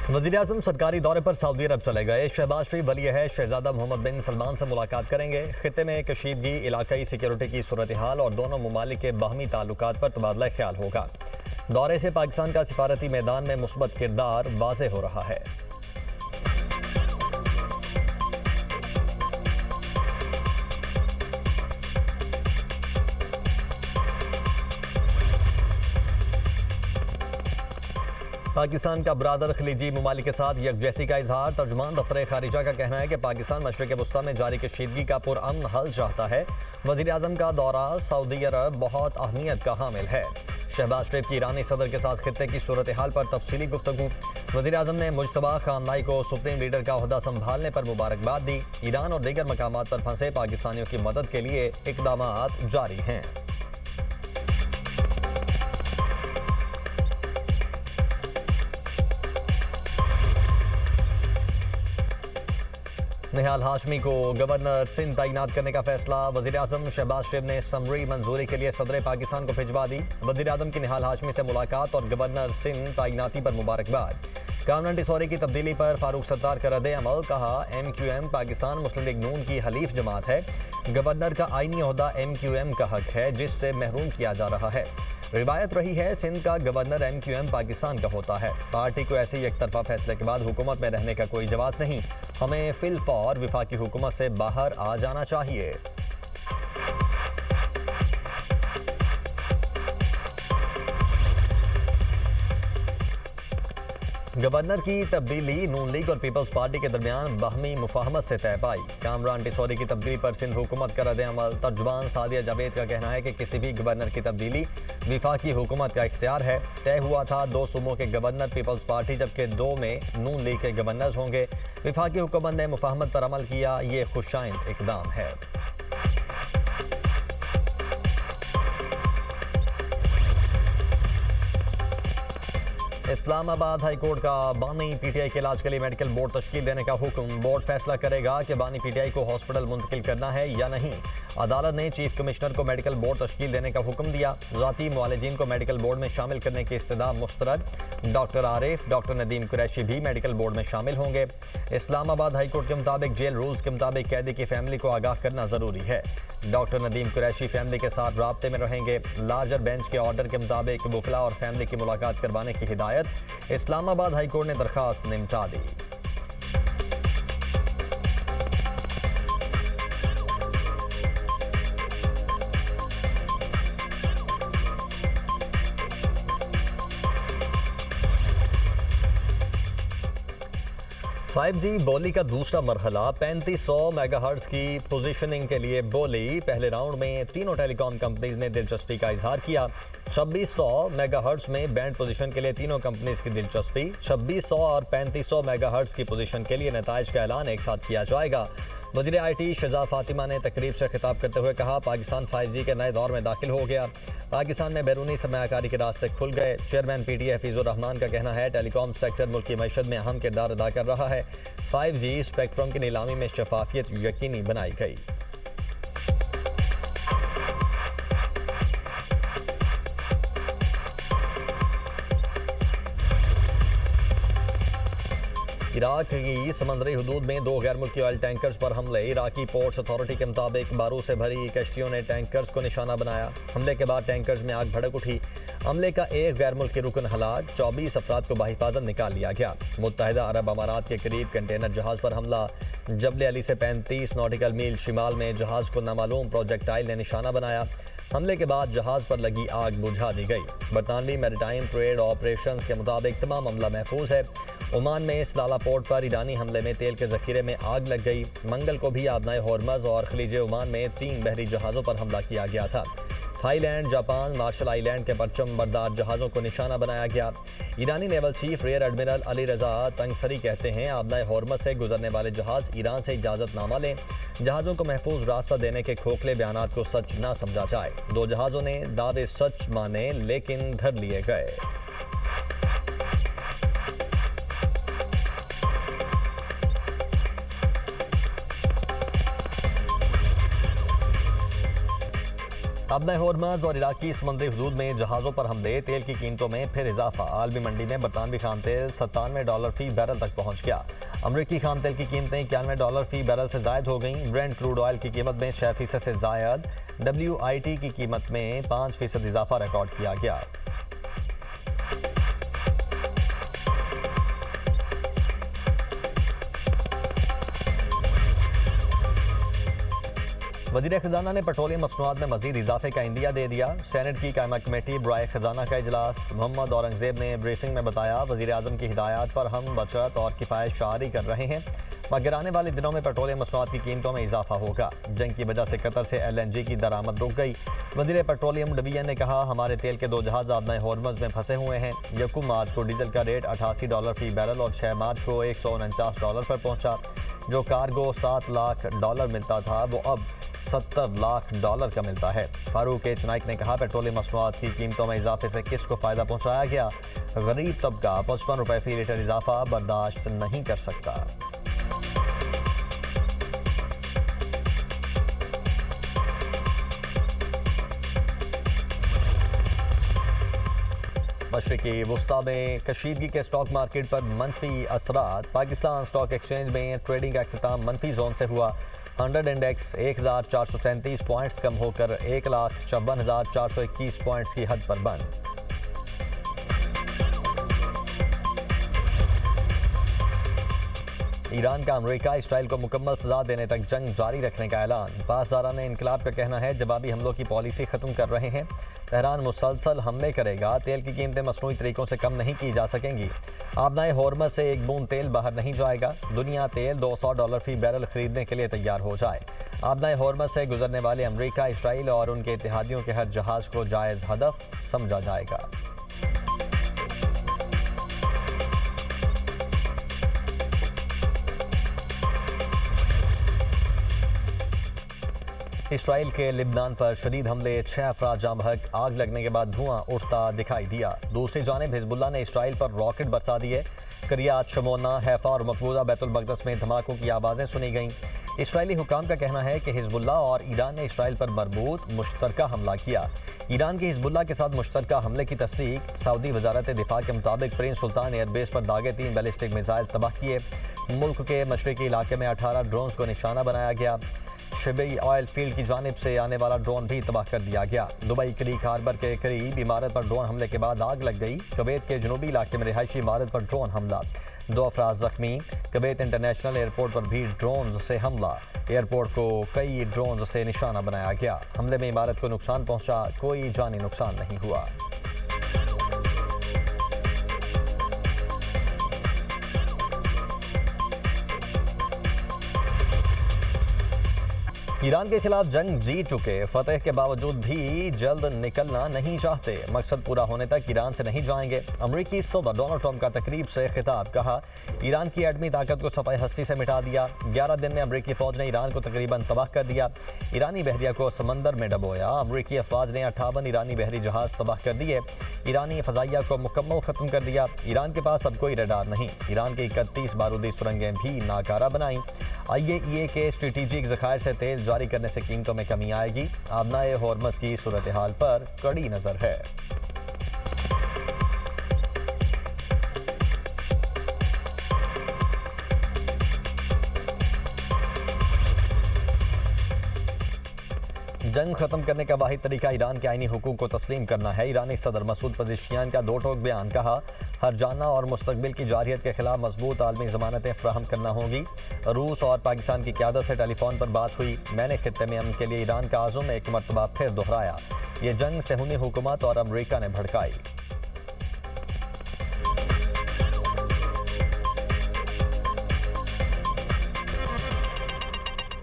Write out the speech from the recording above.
वज़ीर-ए-आज़म सरकारी दौरे पर सऊदी अरब चले गए। शहबाज शरीफ वली अहद शहजादा मोहम्मद बिन सलमान से मुलाकात करेंगे। खित्ते में कशीदगी, इलाकाई सिक्योरिटी की सूरत हाल और दोनों ममालिक के बाहमी ताल्लुकात पर तबादला ख्याल होगा। दौरे से पाकिस्तान का सिफारती मैदान में मुस्बत किरदार वाज़ेह हो रहा है। पाकिस्तान का बरादर खलीजी ममालिक के साथ यकजहती का इजहार। तर्जुमान दफ्तर खारिजा का कहना है कि पाकिस्तान मशरिक़ वस्ता में जारी कशीदगी का पुरअमन हल चाहता है। वज़ीर-ए-आज़म का दौरा सऊदी अरब बहुत अहमियत का हामिल है। शहबाज शरीफ की ईरानी सदर के साथ खित्ते की सूरत हाल पर तफसीली गुफ्तगू। वज़ीर-ए-आज़म ने मुज्तबा खामनाई को सुप्रीम लीडर का ओहदा संभालने पर मुबारकबाद दी। ईरान और दीगर मकामात पर फंसे पाकिस्तानियों की मदद के लिए इक़दामात जारी हैं। निहाल हाशमी को गवर्नर सिंध तैनात करने का फैसला। वज़ीर-ए-आज़म शहबाज शरीफ ने समरी मंजूरी के लिए सदर पाकिस्तान को भिजवा दी। वज़ीर-ए-आज़म की निहाल हाशमी से मुलाकात और गवर्नर सिंध तैनाती पर मुबारकबाद। गवर्नर टिसौरी की तब्दीली पर फारूक सत्तार का रद्द अमल। कहा, MQM पाकिस्तान मुस्लिम लीग नून की हलीफ जमात है। गवर्नर का आईनी ओहदा MQM का हक है, जिससे महरूम किया जा रहा है। रिवायत रही है सिंध का गवर्नर MQM पाकिस्तान का होता है। पार्टी को ऐसे एक तरफा फैसले के बाद हुकूमत में रहने का कोई जवाब नहीं। हमें फिलफौर विफाकी हुकूमत से बाहर आ जाना चाहिए। गवर्नर की तब्दीली नून लीग और पीपल्स पार्टी के दरमियान बाहमी मुफाहमत से तय पाई। कामरान टिसौरी की तब्दीली पर सिंध हुकूमत का रद्द अमल। तर्जुमान सादिया जावेद का कहना है कि किसी भी गवर्नर की तब्दीली विफाकी हुकूमत का इख्तियार है। तय हुआ था 2 सूबों के गवर्नर पीपल्स पार्टी, जबकि 2 में नून लीग के गवर्नर होंगे। विफाकी हुकूमत ने मुफाहमत पर अमल किया। ये खुशाइंद इकदाम है। इस्लामाबाद हाई कोर्ट का बानी PTI के इलाज के लिए मेडिकल बोर्ड तश्कील देने का हुक्म। बोर्ड फैसला करेगा कि बानी PTI को हॉस्पिटल मुंतकिल करना है या नहीं। अदालत ने चीफ कमिश्नर को मेडिकल बोर्ड तश्कील देने का हुक्म दिया। ज़ाती मुआलिजीन को मेडिकल बोर्ड में शामिल करने की इस्तदा मुस्तरद। डॉक्टर आरिफ, डॉक्टर नदीम कुरैशी भी मेडिकल बोर्ड में शामिल होंगे। इस्लामाबाद हाई कोर्ट के मुताबिक जेल रूल्स के मुताबिक कैदी की फैमिली को आगाह करना ज़रूरी है। डॉक्टर नदीम कुरैशी फैमिली के साथ राब्ते में रहेंगे। लार्जर बेंच के ऑर्डर के मुताबिक वकला और फैमिली की मुलाकात करवाने की हिदायत। इस्लामाबाद हाई कोर्ट ने दरखास्त निमटा दी। जी बोली का दूसरा मरहला 3500 मेगाहर्ट्ज की पोजीशनिंग के लिए बोली। पहले राउंड में तीनों टेलीकॉम कंपनीज ने दिलचस्पी का इजहार किया। 2600 मेगाहर्ट्ज में बैंड पोजीशन के लिए तीनों कंपनीज की दिलचस्पी। 2600 और 3500 मेगाहर्ट्ज की पोजीशन के लिए नताइज का ऐलान एक साथ किया जाएगा। वज़ीर IT शहजाद फातिमा ने तकरीब से खिताब करते हुए कहा, पाकिस्तान 5G के नए दौर में दाखिल हो गया। पाकिस्तान में बैरूनी सरमायाकारी के रास्ते खुल गए। चेयरमैन PTI हफीजुर रहमान का कहना है, टेलीकॉम सेक्टर मुल्क की मईशत में अहम किरदार अदा कर रहा है। 5G स्पेक्ट्रम की नीलामी में शफाफियत यकीनी बनाई गई। इराक की समंदरी हदूद में 2 गैर मुल्की ऑयल टैंकर्स पर हमले। इराकी पोर्ट्स अथॉरिटी के मुताबिक बारूद से भरी कश्तियों ने टैंकर्स को निशाना बनाया। हमले के बाद टैंकर्स में आग भड़क उठी। हमले का एक गैर मुल्की रुकन हलाक, 24 अफराद को बाहिफाजत निकाल लिया गया। मुत्तहिदा अरब अमारात के करीब कंटेनर जहाज पर हमला। जबल अली से 35 नॉटिकल मील शिमाल में जहाज को नामालूम प्रोजेक्टाइल ने निशाना बनाया। हमले के बाद जहाज पर लगी आग बुझा दी गई। बरतानवी मैरिटाइम ट्रेड ऑपरेशंस के मुताबिक तमाम हमला महफूज है। ओमान में सलाला पोर्ट पर ईरानी हमले में तेल के जखीरे में आग लग गई। मंगल को भी आबनाए हॉर्मज और खलीजे ओमान में 3 बहरी जहाज़ों पर हमला किया गया था। थाईलैंड, जापान, मार्शल आइलैंड के परचम बरदार जहाज़ों को निशाना बनाया गया। ईरानी naval chief rear admiral Ali Reza Tangsiri कहते हैं, आबनाए हॉर्मज से गुजरने वाले जहाज़ ईरान से इजाज़तनामा लें। जहाज़ों को महफूज रास्ता देने के खोखले बयानात को सच ना समझा जाए। 2 जहाज़ों ने दावे सच माने लेकिन धर लिए गए। अब नए होर्मुज़ और इराकी समुद्री हदूद में जहाज़ों पर हमले, तेल की कीमतों में फिर इजाफा। आलमी मंडी में बरतानवी खाम तेल $97 फी बैरल तक पहुंच गया। अमरीकी खाम तेल की कीमतें $91 फी बैरल से जायद हो गईं। ब्रेंट क्रूड ऑयल की कीमत में 6% से जायद, WIT की कीमत में 5% इजाफा रिकॉर्ड किया गया। वज़ीर खजाना ने पेट्रोलियम मसनूआत में मजीद इजाफे का इंदिया दे दिया। सेनेट की कायमा कमेटी बराए खजाना का इजलास। मोहम्मद औरंगजेब ने ब्रीफिंग में बताया, वज़ीर आज़म की हिदायत पर हम बचत और किफ़ायत जारी कर रहे हैं, मगर आने वाले दिनों में पेट्रोलियम मसनूआत की कीमतों में इजाफा होगा। जंग की वजह से कतर से LNG की दरामद रुक गई। वज़ीर पेट्रोलियम डिवीजन ने कहा, हमारे तेल के 2 जहाज़ अब नए होर्मुज़ में फंसे हुए हैं। 1 मार्च को डीजल का रेट $88 फी बैरल और 6 मार्च को $149 पर पहुंचा। जो कार्गो $7 लाख मिलता था, वो अब $70 लाख का मिलता है। फारूक एच नाइक ने कहा, पेट्रोलियम मसनूआत की कीमतों में इजाफे से किसको फ़ायदा पहुंचाया गया? गरीब तबका ₹55 फी लीटर इजाफा बर्दाश्त नहीं कर सकता। मशरिकी वुस्ता में कशीदगी के स्टॉक मार्केट पर मनफी असरात। पाकिस्तान स्टॉक एक्सचेंज में ट्रेडिंग का अख्ताम मनफी जोन से हुआ। 100 इंडेक्स 1437 पॉइंट्स कम होकर 1,54,421 पॉइंट्स की हद पर बंद। ईरान का अमेरिका इसराइल को मुकम्मल सजा देने तक जंग जारी रखने का ऐलान। पासदारान इनकलाब का कहना है, जवाबी हमलों की पॉलिसी ख़त्म कर रहे हैं। तेहरान मुसलसल हमले करेगा। तेल की कीमतें मसनूई तरीकों से कम नहीं की जा सकेंगी। आबनाए होर्मुज़ से एक बूंद तेल बाहर नहीं जाएगा। दुनिया तेल $200 फी बैरल खरीदने के लिए तैयार हो जाए। आबनाए होर्मुज़ से गुजरने वाले अमेरिका, इसराइल और उनके इत्तेहादियों के हर जहाज़ को जायज़ हदफ समझा जाएगा। इसराइल के लिबनान पर शदीद हमले, 6 अफराद जाँ बहक। आग लगने के बाद धुआं उठता दिखाई दिया। दूसरी जानिब हिजबुल्लाह ने इसराइल पर रॉकेट बरसा दिए। करियात, शमोना, हैफा और मकबूजा बैतुल मक़दस में धमाकों की आवाज़ें सुनी गईं। इसराइली हुकाम का कहना है कि हिजबुल्लाह और ईरान ने इसराइल पर मरबूत मुश्तरका हमला किया। ईरान की हिजबुल्लाह के साथ मुश्तरका हमले की तस्दीक। सऊदी वजारत दिफा के मुताबिक प्रिंस सुल्तान एयरबेस पर दागे 3 बैलिस्टिक मिसाइल तबाह किए। मुल्क के मशरकी इलाके में 18 ड्रोन्स को निशाना बनाया गया। शिबई ऑयल फील्ड की जानिब से आने वाला ड्रोन भी तबाह कर दिया गया। दुबई क्रीक हार्बर के करीब इमारत पर ड्रोन हमले के बाद आग लग गई। कुवैत के जनूबी इलाके में रिहायशी इमारत पर ड्रोन हमला, 2 अफराद जख्मी। कुवैत इंटरनेशनल एयरपोर्ट पर भी ड्रोन से हमला। एयरपोर्ट को कई ड्रोन से निशाना बनाया गया। हमले में इमारत को नुकसान पहुंचा, कोई जानी नुकसान नहीं हुआ। ईरान के खिलाफ जंग जीत चुके, फतेह के बावजूद भी जल्द निकलना नहीं चाहते। मकसद पूरा होने तक ईरान से नहीं जाएंगे। अमरीकी सदर डोनाल्ड ट्रंप का तकरीब से खिताब। कहा, ईरान की एटमी ताकत को सफ़ाए हस्ती से मिटा दिया। 11 दिन में अमरीकी फौज ने ईरान को तकरीबन तबाह कर दिया। ईरानी बहरिया को समंदर में डबोया। अमरीकी अफवाज ने 58 ईरानी बहरी जहाज तबाह कर दिए। ईरानी फजाइया को मुकम्मल खत्म कर दिया। ईरान के पास अब कोई रडार नहीं। ईरान की 31 बारूदी सुरंगें भी नाकारा बनाई। IAEA के स्ट्रेटेजिक ज़खायर से तेल जारी करने से कीमतों में कमी आएगी। आबनाए होर्मुज़ की सूरत हाल पर कड़ी नज़र है। जंग खत्म करने का वाहिद तरीका ईरान के आईनी हुकूक को तस्लीम करना है। ईरानी सदर मसूद पज़ेशियान का 2 टोक बयान। कहा, हर जाना और मुस्तकबिल की जारियत के खिलाफ मजबूत आलमी ज़मानतें फ्राहम करना होगी। रूस और पाकिस्तान की क़यादत से टेलीफोन पर बात हुई। मैंने खित्ते में अमन के लिए ईरान का आज़म एक मरतबा फिर दोहराया। ये जंग सेहूनी हुकूमत और अमरीका ने भड़काई।